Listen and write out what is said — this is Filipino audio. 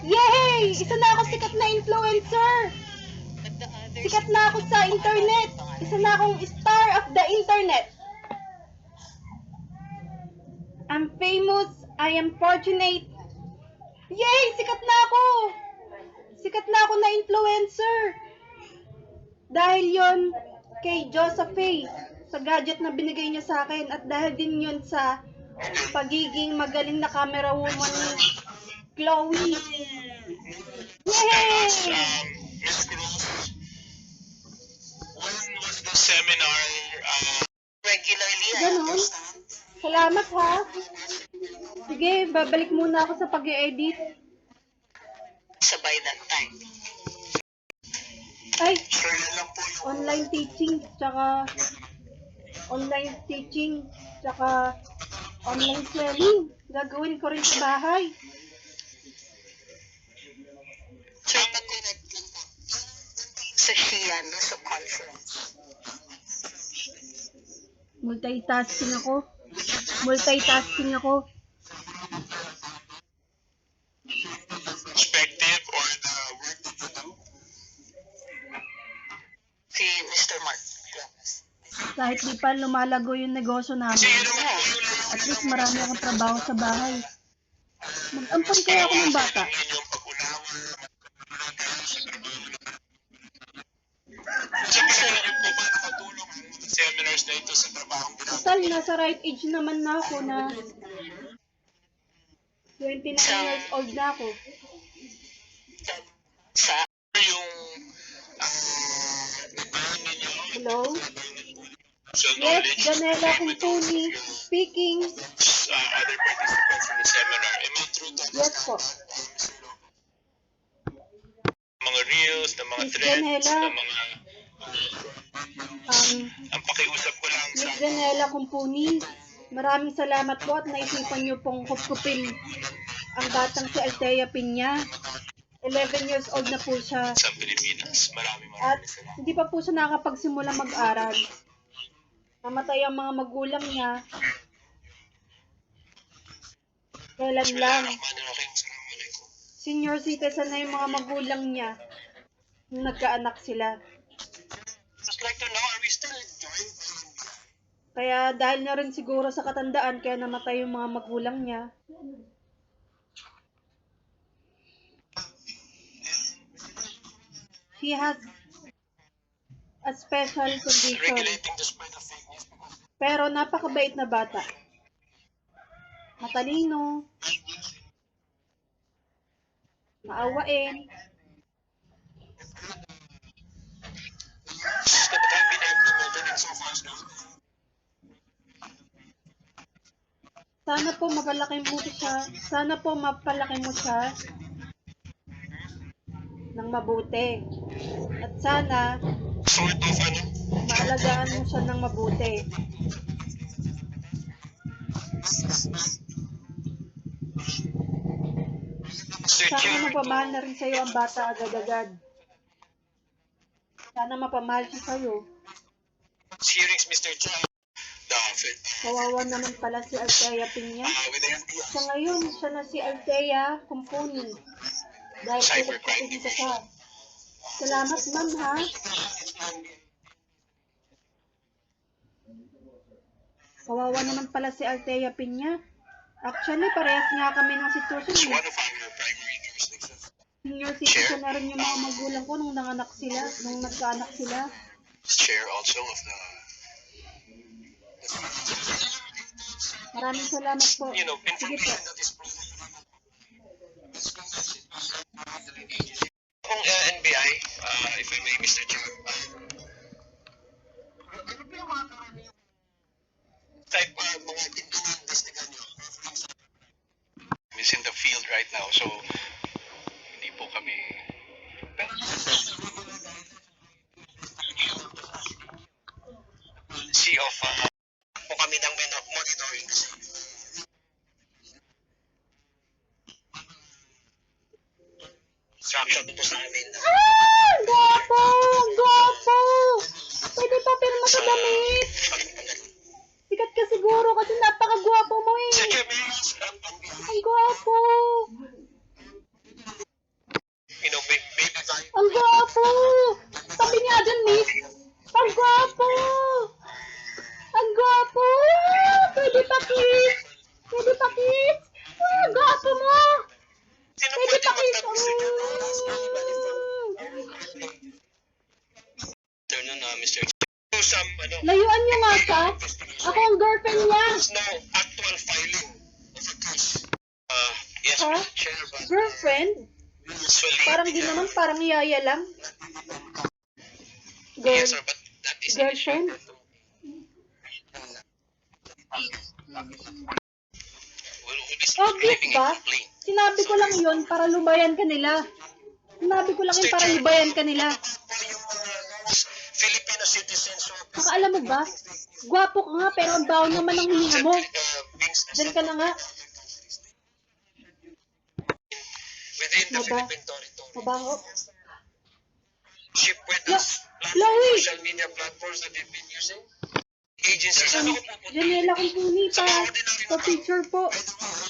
Yay! Isa na ako sikat na influencer! Sikat na ako sa internet! Isa na akong star of the internet! I'm famous, I am fortunate. Yay! Sikat na ako! Sikat na ako na influencer! Dahil yon kay Josephine sa gadget na binigay niya sa akin at dahil din yun sa pagiging magaling na camera woman ni Chloe. Yay! Miss Cruz, when was the seminar regularly? Ganon. Salamat ha. Sige, babalik muna ako sa pag-i-edit. So by that time. Ay, Sure na lang po yung online teaching, tsaka online selling. Gagawin ko rin sa bahay. so pag-correct lang po. Sa SHIA, no? Sa conference. Multitasking ako. Perspective or the work that you do? Si Mr. Mark. Kahit di pa lumalago yung negosyo namin. At least marami akong trabaho sa bahay. Mag-ampon kaya ako ng bata. Seminars na ito sa trabaho. Total, nasa right age naman na ako na 29 years old na ako. Sa yung Hello? so Yes, Janela Kumpuni speaking. Other participants in the seminar. Am I true to Yes po. mga reels, na mga Miss threads, Janela. na mga ang pakiusap ko lang sa Miss Janela Kumpuni, maraming salamat po at naisipan niyo pong kupkupin ang batang si Althea Piña. 11 years old na po siya. sa Pilipinas. Maraming At salamat. hindi pa po siya nakakapagsimula mag-aral. Namatay ang mga magulang niya. Kailan lang. Bismillahirrahmanirrahim. Assalamualaikum. Senior citizen na yung mga magulang niya nung nagkaanak sila. Just like to know, are we still joined? Kaya dahil na rin siguro sa katandaan, kaya namatay yung mga magulang niya. He has a special condition. Regulating the spread of fake news. Pero napakabait na bata. Matalino. Maawain. That have been implemented and so far so good. Sana po mapalaki mo siya ng mabuti. At sana Sort of maalagaan mo siya ng mabuti. Sana mapamahal na rin sa'yo ang bata agad-agad. Sana mapamahal siya sa'yo. hearings, Mr. Chan. Kawawa naman pala si Althea Piña. With the FBI. Sa ngayon, siya na si Althea Kumpuni. Dahil Cybercrime ulit siya. Salamat, ma'am, ha? Kawawa naman pala si Althea Piña. Actually, parehas nga kami ng It's sitwasyon. one of our primary jurisdictions. Senior citizen na rin yung mga magulang ko nung nagkaanak sila. Chair also of the Maraming salamat po. you know, Sige po. information that is kung NBI, if I may, Mr. Chair, type mga investigan nyo. Is in the field right now, so hindi po kami see of po kami ng monitoring kasi instruction po sa amin na Gwapo! Gwapo! Pwede pa pirma sa damit. Sikat ka siguro kasi napakagwapo mo eh. Sige, Miss. Ang gwapo! girlfriend niya. There's no actual filing of a case. Yes, Ha? Mr. Chair, but Girlfriend? usually... Parang di naman, parang yaya lang. Girl, Yes, sir, but that is girlfriend? We'll be Obvious leaving ba? a complaint. Sinabi ko lang yun para lubayan ka nila. Sinabi ko lang yun para lubayan ka nila. Filipino citizens who are Saka alam mo ba, gwapo ka nga pero ang baho naman ng hininga mo. Diyan ka na nga. within the Maba- Philippine territory. Mabaho. Ship with La- us Chloe! social media platforms that they've been using. Agencies. Ano ko pupunta? Janela kong puni Sa mga pa. ordinary Pa picture po. By the way,